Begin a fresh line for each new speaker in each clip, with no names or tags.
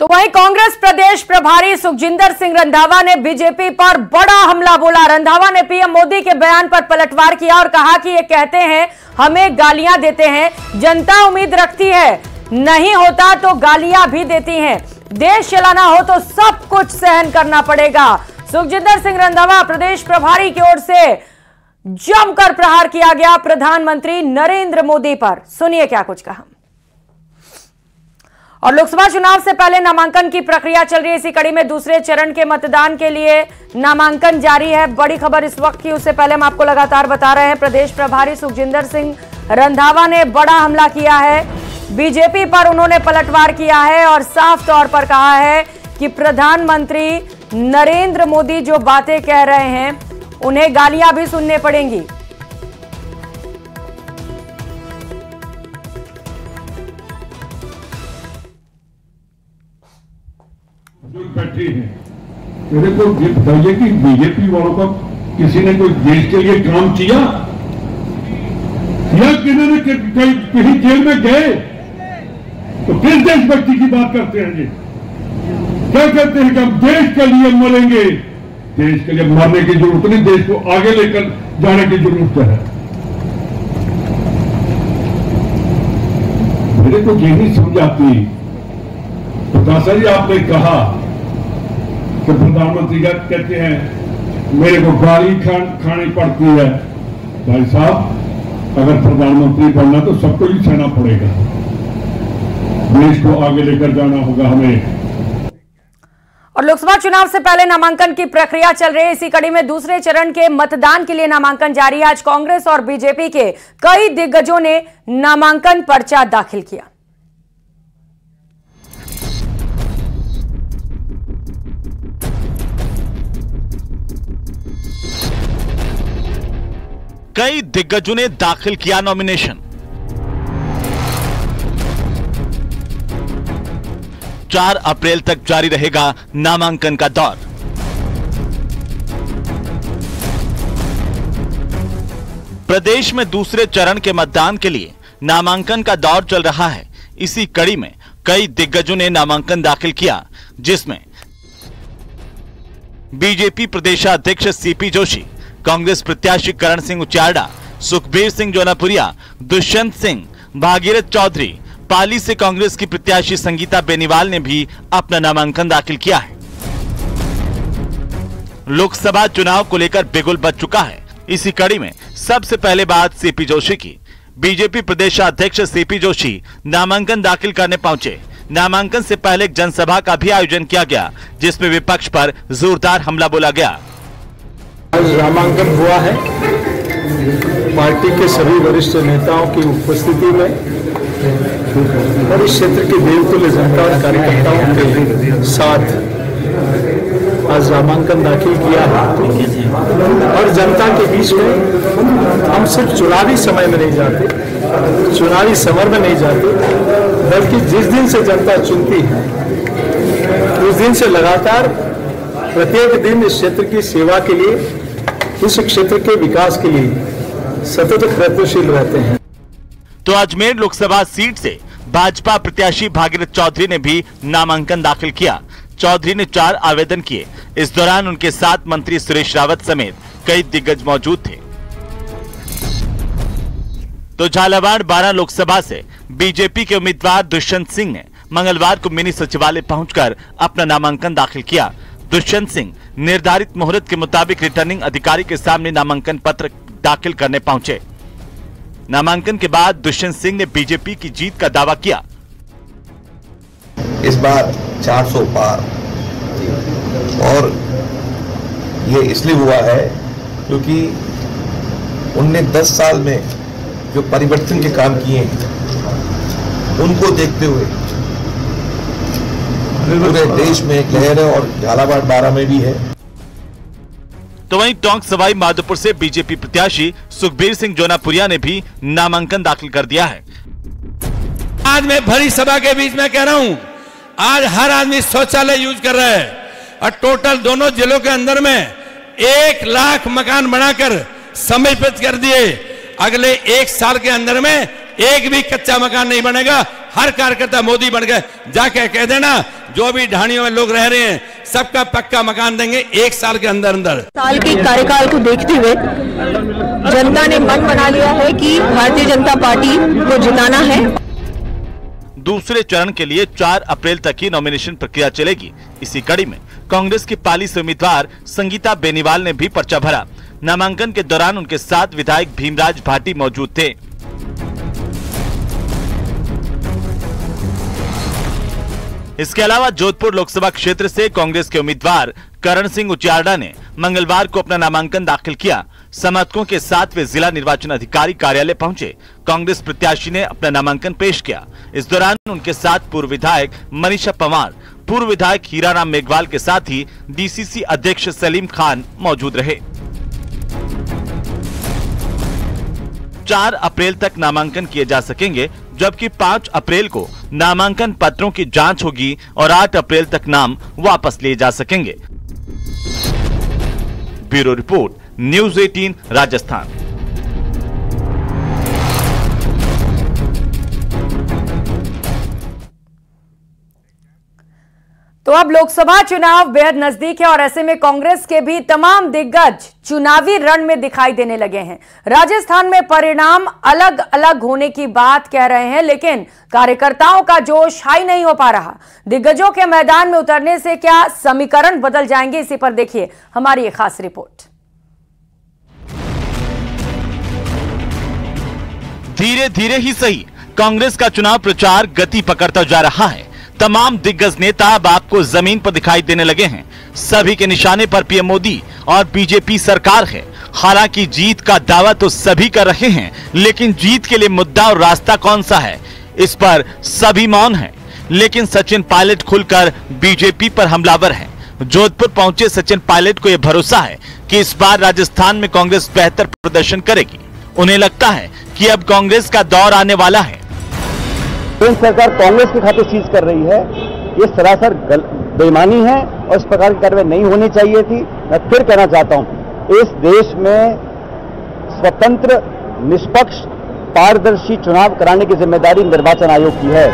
तो वहीं कांग्रेस प्रदेश प्रभारी सुखजिंदर सिंह रंधावा ने बीजेपी पर बड़ा हमला बोला। रंधावा ने पीएम मोदी के बयान पर पलटवार किया और कहा कि ये कहते हैं हमें गालियां देते हैं, जनता उम्मीद रखती है, नहीं होता तो गालियां भी देती हैं, देश चलाना हो तो सब कुछ सहन करना पड़ेगा। सुखजिंदर सिंह रंधावा प्रदेश प्रभारी की ओर से जमकर प्रहार किया गया प्रधानमंत्री नरेंद्र मोदी पर। सुनिए क्या कुछ कहा। और लोकसभा चुनाव से पहले नामांकन की प्रक्रिया चल रही है। इसी कड़ी में दूसरे चरण के मतदान के लिए नामांकन जारी है। बड़ी खबर इस वक्त की, उससे पहले हम आपको लगातार बता रहे हैं, प्रदेश प्रभारी सुखजिंदर सिंह रंधावा ने बड़ा हमला किया है। बीजेपी पर उन्होंने पलटवार किया है और साफ तौर पर कहा है कि प्रधानमंत्री नरेंद्र मोदी जो बातें कह रहे हैं उन्हें गालियां भी सुनने पड़ेंगी।
बैठे हैं, मेरे को ये बताइए कि बीजेपी वालों का किसी ने कोई देश के लिए काम किया या किन्होंने कहीं जेल में गए तो किस देशभक्ति की बात करते हैं जी? क्या कहते हैं कि हम देश के लिए मरेंगे? देश के लिए मरने की जरूरत नहीं, देश को आगे लेकर जाने की जरूरत है। मेरे को ये नहीं समझ आती। प्रकाश जी आपने कहा कि प्रधानमंत्री का कहते हैं मेरे को गाली खानी पड़ती है। भाई साहब, अगर प्रधानमंत्री बनना तो सबको ही सहना पड़ेगा, देश को आगे लेकर जाना होगा हमें।
और लोकसभा चुनाव से पहले नामांकन की प्रक्रिया चल रही है। इसी कड़ी में दूसरे चरण के मतदान के लिए नामांकन जारी है। आज कांग्रेस और बीजेपी के कई दिग्गजों ने नामांकन पर्चा दाखिल किया।
कई दिग्गजों ने दाखिल किया नॉमिनेशन। 4 अप्रैल तक जारी रहेगा नामांकन का दौर। प्रदेश में दूसरे चरण के मतदान के लिए नामांकन का दौर चल रहा है। इसी कड़ी में कई दिग्गजों ने नामांकन दाखिल किया, जिसमें बीजेपी प्रदेशाध्यक्ष सीपी जोशी, कांग्रेस प्रत्याशी करण सिंह उचारडा, सुखबीर सिंह जोनापुरिया, दुष्यंत सिंह, भागीरथ चौधरी, पाली से कांग्रेस की प्रत्याशी संगीता बेनीवाल ने भी अपना नामांकन दाखिल किया है। लोकसभा चुनाव को लेकर बिगुल बज चुका है। इसी कड़ी में सबसे पहले बात सीपी जोशी की। बीजेपी प्रदेशाध्यक्ष सीपी जोशी नामांकन दाखिल करने पहुंचे। नामांकन से पहले एक जनसभा का भी आयोजन किया गया, जिसमें विपक्ष पर जोरदार हमला बोला गया।
आज नामांकन हुआ है। पार्टी के सभी वरिष्ठ नेताओं की उपस्थिति में और इस क्षेत्र के देवतुल्य जनता और कार्यकर्ताओं के साथ आज नामांकन दाखिल किया है। और जनता के बीच में हम सिर्फ चुनावी समय में नहीं जाते, चुनावी समर में नहीं जाते, बल्कि जिस दिन से जनता चुनती है उस दिन से लगातार प्रत्येक दिन इस क्षेत्र की सेवा के लिए, इस क्षेत्र के विकास के लिए सतत प्रयत्नशील रहते हैं।
तो अजमेर लोकसभा सीट से भाजपा प्रत्याशी भागीरथ चौधरी ने भी नामांकन दाखिल किया। चौधरी ने 4 आवेदन किए। इस दौरान उनके साथ मंत्री सुरेश रावत समेत कई दिग्गज मौजूद थे। तो झालावाड़ 12 लोकसभा से बीजेपी के उम्मीदवार दुष्यंत सिंह ने मंगलवार को मिनी सचिवालय पहुंचकर अपना नामांकन दाखिल किया। दुष्यंत सिंह निर्धारित मुहूर्त के मुताबिक रिटर्निंग अधिकारी के सामने नामांकन पत्र दाखिल करने पहुंचे। नामांकन के बाद दुष्यंत सिंह ने बीजेपी की जीत का दावा किया।
इस बार 400 पार, और ये इसलिए हुआ है क्योंकि उनने 10 साल में जो परिवर्तन के काम किए हैं उनको देखते हुए पूरे देश में एक लहर है और झालावाड़ 12 में भी है।
तो वहीं टोंक सवाई माधोपुर से बीजेपी प्रत्याशी सुखबीर सिंह जोनापुरिया ने भी नामांकन दाखिल कर दिया है।
आज मैं भरी सभा के बीच में कह रहा हूं, आज हर आदमी शौचालय यूज कर रहा है और टोटल दोनों जिलों के अंदर में 1 लाख मकान बनाकर समर्पित कर दिए। अगले 1 साल के अंदर में एक भी कच्चा मकान नहीं बनेगा। हर कार्यकर्ता मोदी बन गए, जाके कह देना जो भी ढाणियों में लोग रह रहे हैं सबका पक्का मकान देंगे 1 साल के अंदर अंदर।
साल के कार्यकाल को देखते हुए जनता ने मन बना लिया है कि भारतीय जनता पार्टी को जिताना है।
दूसरे चरण के लिए 4 अप्रैल तक ही नॉमिनेशन प्रक्रिया चलेगी। इसी कड़ी में कांग्रेस की पाली से उम्मीदवार संगीता बेनीवाल ने भी पर्चा भरा। नामांकन के दौरान उनके साथ विधायक भीमराज भाटी मौजूद थे। इसके अलावा जोधपुर लोकसभा क्षेत्र से कांग्रेस के उम्मीदवार करण सिंह उचियार्डा ने मंगलवार को अपना नामांकन दाखिल किया। समर्थकों के साथ वे जिला निर्वाचन अधिकारी कार्यालय पहुंचे। कांग्रेस प्रत्याशी ने अपना नामांकन पेश किया। इस दौरान उनके साथ पूर्व विधायक मनीषा पंवार, पूर्व विधायक हीराराम मेघवाल के साथ ही डीसीसी अध्यक्ष सलीम खान मौजूद रहे। 4 अप्रैल तक नामांकन किए जा सकेंगे, जबकि 5 अप्रैल को नामांकन पत्रों की जांच होगी और 8 अप्रैल तक नाम वापस लिए जा सकेंगे। Bureau report, news 18 Rajasthan.
तो अब लोकसभा चुनाव बेहद नजदीक है और ऐसे में कांग्रेस के भी तमाम दिग्गज चुनावी रण में दिखाई देने लगे हैं। राजस्थान में परिणाम अलग अलग होने की बात कह रहे हैं, लेकिन कार्यकर्ताओं का जोश हाई नहीं हो पा रहा। दिग्गजों के मैदान में उतरने से क्या समीकरण बदल जाएंगे, इसी पर देखिए हमारी ये खास रिपोर्ट।
धीरे धीरे ही सही, कांग्रेस का चुनाव प्रचार गति पकड़ता जा रहा है। तमाम दिग्गज नेता अब आपको जमीन पर दिखाई देने लगे हैं। सभी के निशाने पर पीएम मोदी और बीजेपी सरकार है। हालांकि जीत का दावा तो सभी कर रहे हैं, लेकिन जीत के लिए मुद्दा और रास्ता कौन सा है, इस पर सभी मौन हैं। लेकिन सचिन पायलट खुलकर बीजेपी पर हमलावर हैं। जोधपुर पहुंचे सचिन पायलट को यह भरोसा है कि इस बार राजस्थान में कांग्रेस बेहतर प्रदर्शन करेगी। उन्हें लगता है कि अब कांग्रेस का दौर आने वाला है।
केंद्र सरकार कांग्रेस की खातिर चीज कर रही है, ये सरासर बेईमानी है और इस प्रकार की कार्रवाई नहीं होनी चाहिए थी। मैं फिर कहना चाहता हूं, इस देश में स्वतंत्र, निष्पक्ष, पारदर्शी चुनाव कराने की जिम्मेदारी निर्वाचन आयोग की है।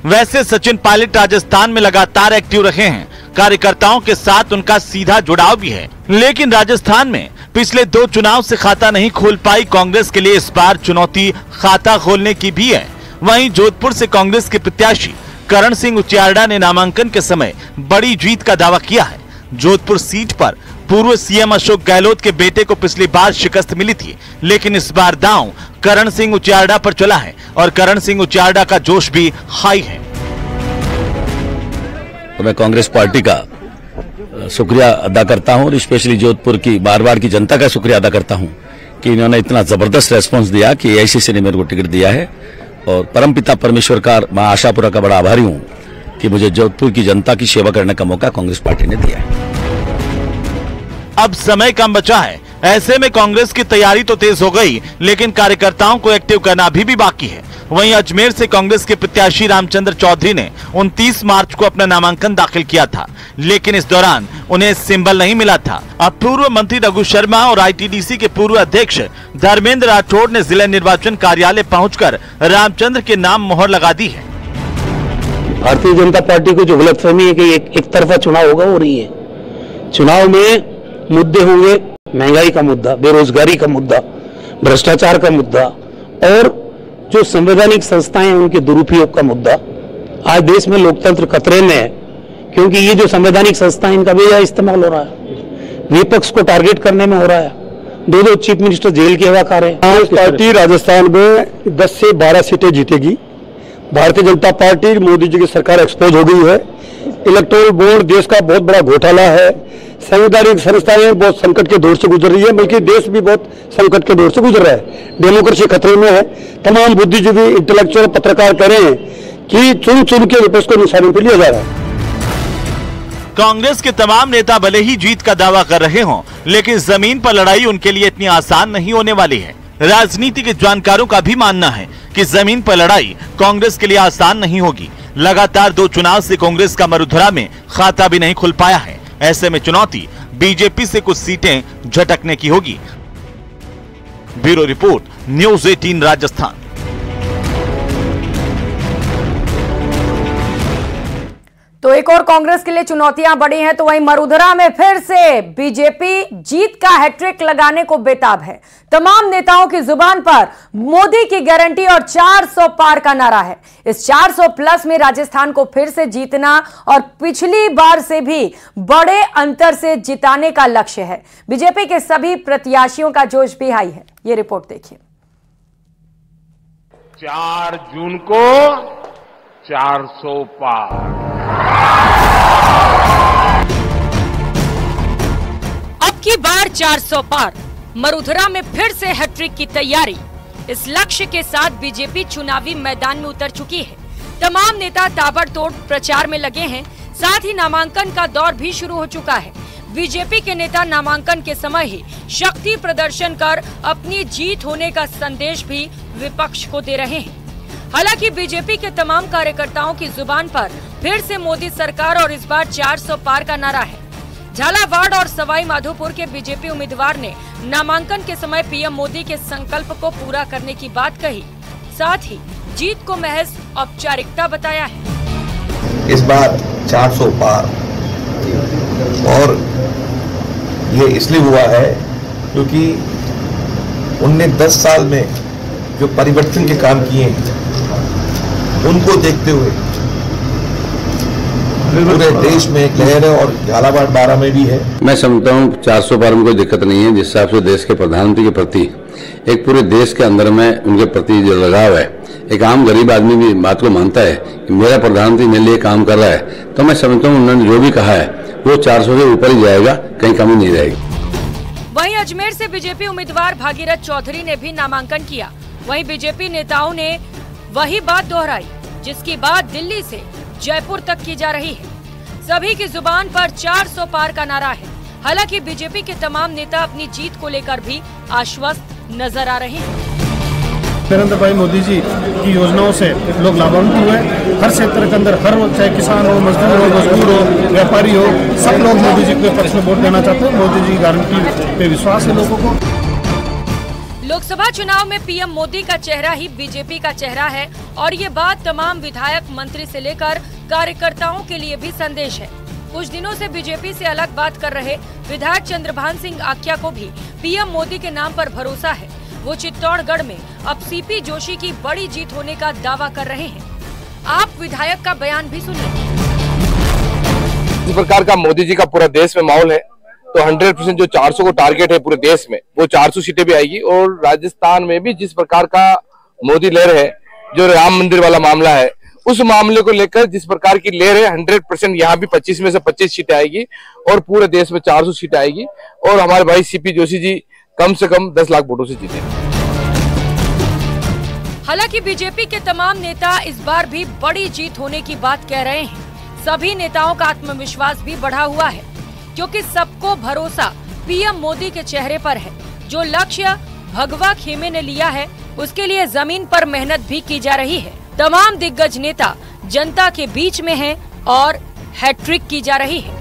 वैसे सचिन पायलट राजस्थान में लगातार एक्टिव रहे हैं। कार्यकर्ताओं के साथ उनका सीधा जुड़ाव भी है, लेकिन राजस्थान में पिछले 2 चुनाव से खाता नहीं खोल पाई कांग्रेस के लिए इस बार चुनौती खाता खोलने की भी है। वहीं जोधपुर से कांग्रेस के प्रत्याशी करण सिंह उचियार्डा ने नामांकन के समय बड़ी जीत का दावा किया है। जोधपुर सीट पर पूर्व सीएम अशोक गहलोत के बेटे को पिछली बार शिकस्त मिली थी, लेकिन इस बार दांव करण सिंह उचियार्डा पर चला है और करण सिंह उचियार्डा का जोश भी हाई है।
तो मैं कांग्रेस पार्टी का शुक्रिया अदा करता हूं और स्पेशली जोधपुर की बार की जनता का शुक्रिया अदा करता हूं कि इन्होंने इतना जबरदस्त रेस्पॉन्स दिया कि एआईसीसी ने मेरे को टिकट दिया है। और परमपिता परमेश्वर का, मैं आशापुरा का बड़ा आभारी हूं कि मुझे जोधपुर की जनता की सेवा करने का मौका कांग्रेस पार्टी ने दिया है।
अब समय कम बचा है, ऐसे में कांग्रेस की तैयारी तो तेज हो गई, लेकिन कार्यकर्ताओं को एक्टिव करना अभी भी बाकी है। वहीं अजमेर से कांग्रेस के प्रत्याशी रामचंद्र चौधरी ने 29 मार्च को अपना नामांकन दाखिल किया था, लेकिन इस दौरान उन्हें सिंबल नहीं मिला था। अब पूर्व मंत्री रघु शर्मा और आईटीडीसी के पूर्व अध्यक्ष धर्मेंद्र राठौड़ ने जिला निर्वाचन कार्यालय पहुंचकर रामचंद्र के नाम मोहर लगा दी है।
भारतीय जनता पार्टी को जो गलतफहमी है कि एक तरफा चुनाव होगा, हो रही है। चुनाव में मुद्दे होंगे, महंगाई का मुद्दा, बेरोजगारी का मुद्दा, भ्रष्टाचार का मुद्दा और जो संवैधानिक संस्थाएं हैं उनके दुरुपयोग का मुद्दा। आज देश में लोकतंत्र खतरे में है, क्योंकि ये जो संवैधानिक संस्थाएं इनका बेजा इस्तेमाल हो रहा है, विपक्ष को टारगेट करने में हो रहा है। 2 चीफ मिनिस्टर जेल के हवा खा रहे हैं।
कांग्रेस पार्टी राजस्थान में 10 से 12 सीटें जीतेगी। भारतीय जनता पार्टी, मोदी जी की सरकार एक्सपोज हो गई है। इलेक्टोरल बॉन्ड देश का बहुत बड़ा घोटाला है। संवैधानिक संस्थाएं बहुत संकट के दौर से गुजर रही है, बल्कि देश भी बहुत संकट के दौर से गुजर रहा है। डेमोक्रेसी खतरे में है। तमाम बुद्धिजीवी, इंटेलेक्चुअल, पत्रकार कह रहे हैं कि चुन चुन के विपक्ष को निशाने पर लिया जा रहा है।
कांग्रेस के तमाम नेता भले ही जीत का दावा कर रहे हों, लेकिन जमीन पर लड़ाई उनके लिए इतनी आसान नहीं होने वाली है। राजनीति के जानकारों का भी मानना है कि जमीन पर लड़ाई कांग्रेस के लिए आसान नहीं होगी। लगातार 2 चुनाव से कांग्रेस का मरुधरा में खाता भी नहीं खुल पाया है। ऐसे में चुनौती बीजेपी से कुछ सीटें झटकने की होगी। Bureau report, news 18 Rajasthan.
तो एक और कांग्रेस के लिए चुनौतियां बढ़ी हैं, तो वहीं मरुधरा में फिर से बीजेपी जीत का हैट्रिक लगाने को बेताब है। तमाम नेताओं की जुबान पर मोदी की गारंटी और 400 पार का नारा है। इस 400 प्लस में राजस्थान को फिर से जीतना और पिछली बार से भी बड़े अंतर से जिताने का लक्ष्य है। बीजेपी के सभी प्रत्याशियों का जोश भी हाई है। ये रिपोर्ट देखिए।
4 जून को 400 पार।
अब की बार 400 पार, मरुधरा में फिर से हैट्रिक की तैयारी। इस लक्ष्य के साथ बीजेपी चुनावी मैदान में उतर चुकी है। तमाम नेता ताबड़तोड़ प्रचार में लगे हैं, साथ ही नामांकन का दौर भी शुरू हो चुका है। बीजेपी के नेता नामांकन के समय ही शक्ति प्रदर्शन कर अपनी जीत होने का संदेश भी विपक्ष को दे रहे हैं। हालांकि बीजेपी के तमाम कार्यकर्ताओं की जुबान पर फिर से मोदी सरकार और इस बार 400 पार का नारा है। झालावाड़ और सवाई माधोपुर के बीजेपी उम्मीदवार ने नामांकन के समय पीएम मोदी के संकल्प को पूरा करने की बात कही, साथ ही जीत को महज औपचारिकता बताया है।
इस बार 400 पार, और ये इसलिए हुआ है क्योंकि उनने 10 साल में जो परिवर्तन के काम किए हैं उनको देखते हुए पूरे देश में एक लहर है और झालावाड़ 12 में भी है।
मैं समझता हूँ 400 पार में कोई दिक्कत नहीं है। जिस हिसाब से देश के प्रधानमंत्री के प्रति एक पूरे देश के अंदर में उनके प्रति जो लगाव है, एक आम गरीब आदमी भी बात को मानता है कि मेरा प्रधानमंत्री मेरे लिए काम कर रहा है, तो मैं समझता हूँ उन्होंने जो भी कहा है वो 400 से ऊपर ही जाएगा, कहीं कमी नहीं रहेगी।
वहीं अजमेर से बीजेपी उम्मीदवार भागीरथ चौधरी ने भी नामांकन किया। वहीं बीजेपी नेताओं ने वही बात दोहराई जिसकी बात दिल्ली से जयपुर तक की जा रही है। सभी की जुबान पर 400 पार का नारा है। हालांकि बीजेपी के तमाम नेता अपनी जीत को लेकर भी आश्वस्त नजर आ रहे हैं।
नरेंद्र भाई मोदी जी की योजनाओं से लोग लाभान्वित हुए। हर क्षेत्र के अंदर, हर चाहे किसान हो, मजदूर हो, व्यापारी हो, सब लोग मोदी जी के पक्ष में वोट देना चाहते हैं। मोदी जी की गारंटी पे विश्वास है लोगों को।
लोकसभा चुनाव में पीएम मोदी का चेहरा ही बीजेपी का चेहरा है और ये बात तमाम विधायक, मंत्री से लेकर कार्यकर्ताओं के लिए भी संदेश है। कुछ दिनों से बीजेपी से अलग बात कर रहे विधायक चंद्रभान सिंह आख्या को भी पीएम मोदी के नाम पर भरोसा है। वो चित्तौड़गढ़ में अब सीपी जोशी की बड़ी जीत होने का दावा कर रहे हैं। आप विधायक का बयान भी सुनिए।
इस प्रकार का मोदी जी का पूरा देश में माहौल है तो 100% जो 400 को टारगेट है पूरे देश में, वो 400 सीटें भी आएगी। और राजस्थान में भी जिस प्रकार का मोदी लहर है, जो राम मंदिर वाला मामला है, उस मामले को लेकर जिस प्रकार की लहर है, 100% यहाँ भी 25 में से 25 सीटें आएगी और पूरे देश में 400 सीटें आएगी। और हमारे भाई सीपी जोशी जी कम से कम 10 लाख वोटों से जीते।
हालांकि बीजेपी के तमाम नेता इस बार भी बड़ी जीत होने की बात कह रहे हैं। सभी नेताओं का आत्मविश्वास भी बढ़ा हुआ है क्योंकि सबको भरोसा पीएम मोदी के चेहरे पर है। जो लक्ष्य भगवा खेमे ने लिया है उसके लिए जमीन पर मेहनत भी की जा रही है। तमाम दिग्गज नेता जनता के बीच में हैं और हैट्रिक की जा रही है।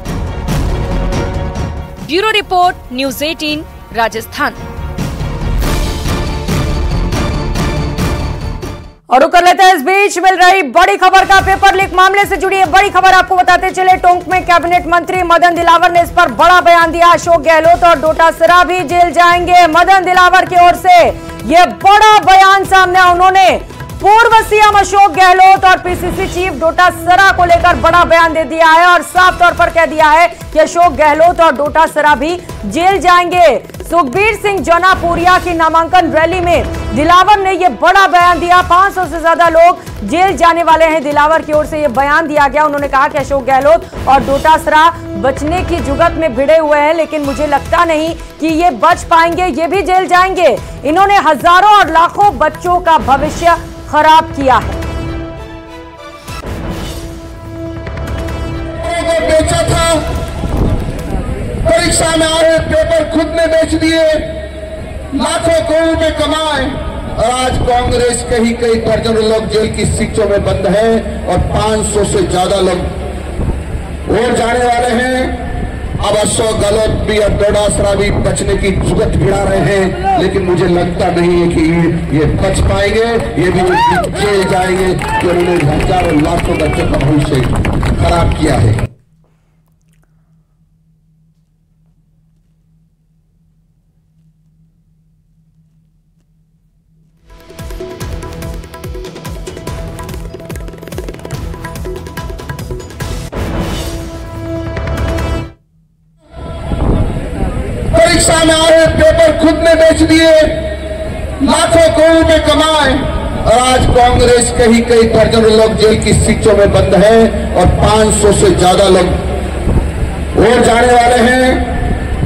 Bureau report, news 18 Rajasthan. और कर लेते हैं इस बीच मिल रही बड़ी खबर का। पेपर लीक मामले से जुड़ी बड़ी खबर आपको बताते चले। टोंक में कैबिनेट मंत्री मदन दिलावर ने इस पर बड़ा बयान दिया। अशोक गहलोत और डोटासरा भी जेल जाएंगे। मदन दिलावर की ओर से यह बड़ा बयान सामने आया। उन्होंने पूर्व सीएम अशोक गहलोत और पीसीसी चीफ डोटासरा को लेकर बड़ा बयान दे दिया है और साफ तौर पर कह दिया है कि अशोक गहलोत और डोटासरा भी जेल जाएंगे। सुखबीर सिंह जौनापुरिया की नामांकन रैली में दिलावर ने यह बड़ा बयान दिया। 500 से ज्यादा लोग जेल जाने वाले हैं। दिलावर की ओर से यह बयान दिया गया। उन्होंने कहा कि अशोक गहलोत और डोटासरा बचने की जुगत में भिड़े हुए हैं, लेकिन मुझे लगता नहीं कि ये बच पाएंगे, ये भी जेल जाएंगे। इन्होंने हजारों और लाखों बच्चों का भविष्य खराब किया है।
बेचा था, परीक्षा में आए पेपर खुद ने बेच दिए, लाखों करोड़ में कमाए और आज कांग्रेस कहीं कई दर्जनों लोग जेल की शिक्षों में बंद हैं और 500 से ज्यादा लोग और जाने वाले हैं। अब अशोक गहलोत भी और डोटासरा भी बचने की जुगत भिड़ा रहे हैं, लेकिन मुझे लगता नहीं है कि ये बच पाएंगे। ये भी जेल जाएंगे कि उन्होंने हजारों लाखों बच्चों का भविष्य खराब किया है। परीक्षा में आए पेपर खुद ने बेच दिए, लाखों करोड़ रुपए कमाए, और आज कांग्रेस के ही कई दर्जनों लोग जेल की सीटों में बंद है और 500 से ज्यादा लोग और जाने वाले हैं।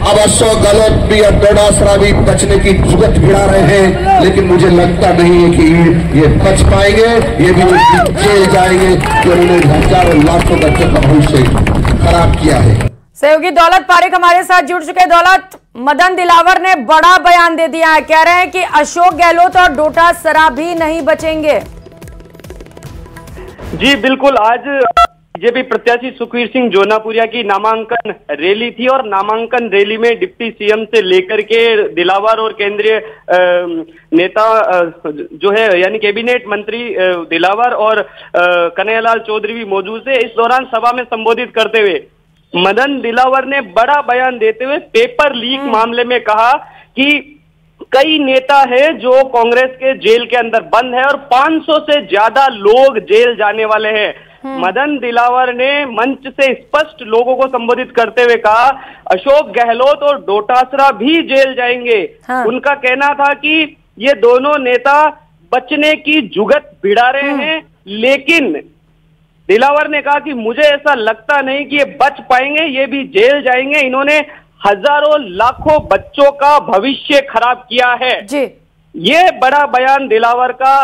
अब अशोक गहलोत भी और डोटासरा भी बचने की जुगत भिड़ा रहे हैं, लेकिन मुझे लगता नहीं है कि ये बच पाएंगे। ये भी जेल जाएंगे कि उन्होंने हजारों लाखों बच्चों का भविष्य खराब किया है।
सहयोगी दौलत पारेख हमारे साथ जुड़ चुके। दौलत, मदन दिलावर ने बड़ा बयान दे दिया है, कह रहे हैं कि अशोक गहलोत और डोटासरा भी नहीं बचेंगे।
जी बिल्कुल, आज बीजेपी प्रत्याशी सुखवीर सिंह जोनापुरिया की नामांकन रैली थी और नामांकन रैली में डिप्टी सीएम से लेकर के दिलावर और केंद्रीय नेता जो है यानी कैबिनेट मंत्री दिलावर और कन्हैयालाल चौधरी भी मौजूद थे। इस दौरान सभा में संबोधित करते हुए मदन दिलावर ने बड़ा बयान देते हुए पेपर लीक मामले में कहा कि कई नेता है जो कांग्रेस के जेल के अंदर बंद है और 500 से ज्यादा लोग जेल जाने वाले हैं। मदन दिलावर ने मंच से स्पष्ट लोगों को संबोधित करते हुए कहा अशोक गहलोत और डोटासरा भी जेल जाएंगे। उनका कहना था कि ये दोनों नेता बचने की जुगत भिड़ा रहे हैं, लेकिन दिलावर ने कहा कि मुझे ऐसा लगता नहीं कि ये बच पाएंगे, ये भी जेल जाएंगे। इन्होंने हजारों लाखों बच्चों का भविष्य खराब किया है जी। ये बड़ा बयान दिलावर का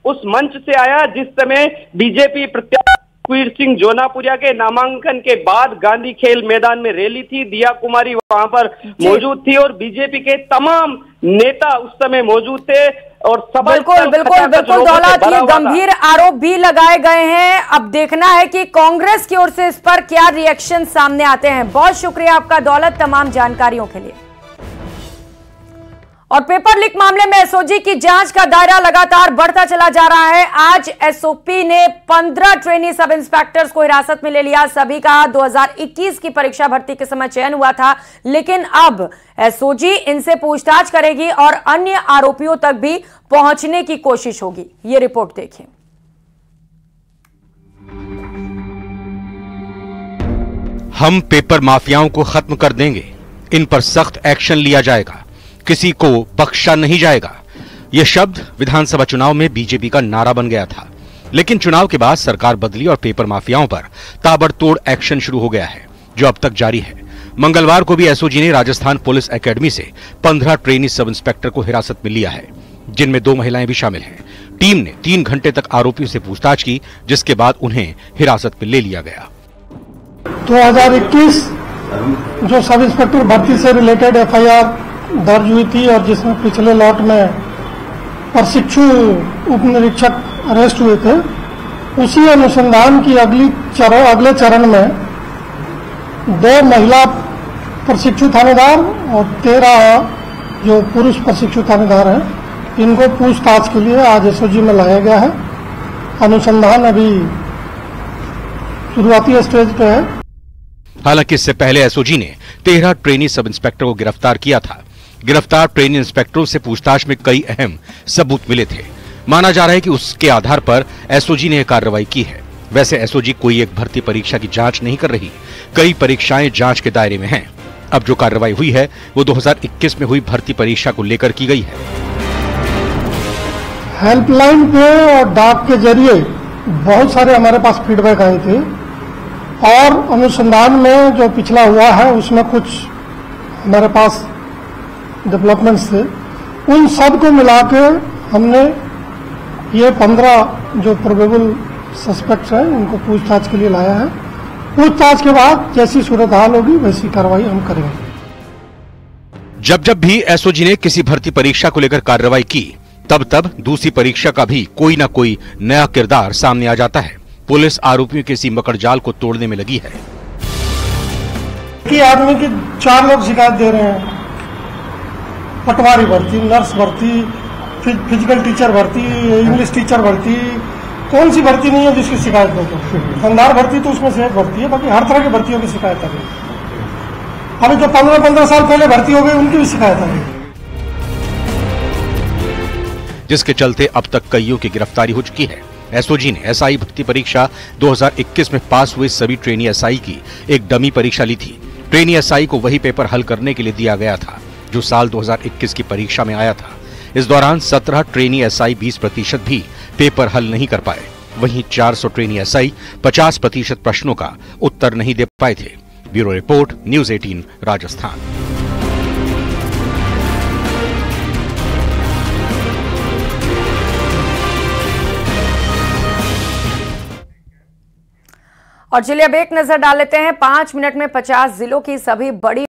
उस मंच से आया जिस समय बीजेपी प्रत्याशी सुखवीर सिंह जोनापुरिया के नामांकन के बाद गांधी खेल मैदान में रैली थी। दिया कुमारी वहां पर मौजूद थी और बीजेपी के तमाम नेता उस समय मौजूद थे और
बिल्कुल दौलत, ये गंभीर आरोप भी लगाए गए हैं। अब देखना है कि कांग्रेस की ओर से इस पर क्या रिएक्शन सामने आते हैं। बहुत शुक्रिया आपका दौलत तमाम जानकारियों के लिए। और पेपर लीक मामले में एसओजी की जांच का दायरा लगातार बढ़ता चला जा रहा है। आज एसओपी ने 15 ट्रेनी सब इंस्पेक्टर्स को हिरासत में ले लिया। सभी का 2021 की परीक्षा भर्ती के समय चयन हुआ था, लेकिन अब एसओजी इनसे पूछताछ करेगी और अन्य आरोपियों तक भी पहुंचने की कोशिश होगी। ये रिपोर्ट देखिए।
हम पेपर माफियाओं को खत्म कर देंगे, इन पर सख्त एक्शन लिया जाएगा, किसी को बख्शा नहीं जाएगा। यह शब्द विधानसभा चुनाव में बीजेपी का नारा बन गया था, लेकिन चुनाव के बाद सरकार बदली और पेपर माफियाओं पर ताबड़तोड़ एक्शन शुरू हो गया है, जो अब तक जारी है। मंगलवार को भी एसओजी ने राजस्थान पुलिस एकेडमी से 15 ट्रेनी सब इंस्पेक्टर को हिरासत में लिया है, जिनमें 2 महिलाएं भी शामिल हैं। टीम ने 3 घंटे तक आरोपियों से पूछताछ की, जिसके बाद उन्हें हिरासत में ले लिया गया।
2021 जो सब इंस्पेक्टर भर्ती से रिलेटेड एफआईआर दर्ज हुई थी और जिसमें पिछले लॉट में प्रशिक्षु उप निरीक्षक अरेस्ट हुए थे, उसी अनुसंधान की अगले चरण में 2 महिला प्रशिक्षु थानेदार और 13 जो पुरुष प्रशिक्षु थानेदार हैं, इनको पूछताछ के लिए आज एसओजी में लाया गया है। अनुसंधान अभी शुरुआती स्टेज पे है।
हालांकि इससे पहले एसओजी ने 13 ट्रेनी सब इंस्पेक्टर को गिरफ्तार किया था। गिरफ्तार ट्रेनी इंस्पेक्टरों से पूछताछ में कई अहम सबूत मिले थे। माना जा रहा है कि उसके आधार पर एसओजी ने यह कार्रवाई की है। वैसे एसओजी कोई एक भर्ती परीक्षा की जांच नहीं कर रही, कई परीक्षाएं जांच के दायरे में हैं। अब जो कार्रवाई हुई है वो 2021 में हुई भर्ती परीक्षा को लेकर की गई है।
हेल्पलाइन पे और डाक के जरिए बहुत सारे हमारे पास फीडबैक आए थे और अनुसंधान में जो पिछला हुआ है उसमें कुछ हमारे पास डेवलपमेंट्स थे। उन सब को मिला के हमने ये 15 जो प्रोबेबल सस्पेक्ट्स हैं उनको पूछताछ के लिए लाया है। पूछताछ के बाद जैसी सूरत हाल होगी वैसी कार्रवाई हम करेंगे।
जब भी एसओजी ने किसी भर्ती परीक्षा को लेकर कार्रवाई की, तब दूसरी परीक्षा का भी कोई ना कोई नया किरदार सामने आ जाता है। पुलिस आरोपियों के इसी मकड़जाल को तोड़ने में लगी है।
कि आदमी की 4 लोग शिकायत दे रहे हैं, पटवारी भर्ती, नर्स भर्ती, फिजिकल टीचर भर्ती, इंग्लिश टीचर भर्ती, कौन सी भर्ती नहीं है जिसकी शिकायत नहीं है? शानदार भर्ती तो उसमें से एक भर्ती है, बाकी हर तरह की भर्तियों की शिकायत आ गई। अभी जो 15 साल पहले भर्ती हो गई उनकी भी शिकायत आ गई,
जिसके चलते अब तक कईयों की गिरफ्तारी हो चुकी है। एसओजी ने एसआई भर्ती परीक्षा 2021 में पास हुए सभी ट्रेनी एसआई की एक डमी परीक्षा ली थी। ट्रेनी एसआई को वही पेपर हल करने के लिए दिया गया था जो साल 2021 की परीक्षा में आया था। इस दौरान 17 ट्रेनी एसआई 20% भी पेपर हल नहीं कर पाए। वहीं 400 ट्रेनी एसआई 50% प्रश्नों का उत्तर नहीं दे पाए थे। Bureau report, news 18 Rajasthan.
और चलिए अब एक नजर डाल लेते हैं 5 मिनट में 50 जिलों की सभी बड़ी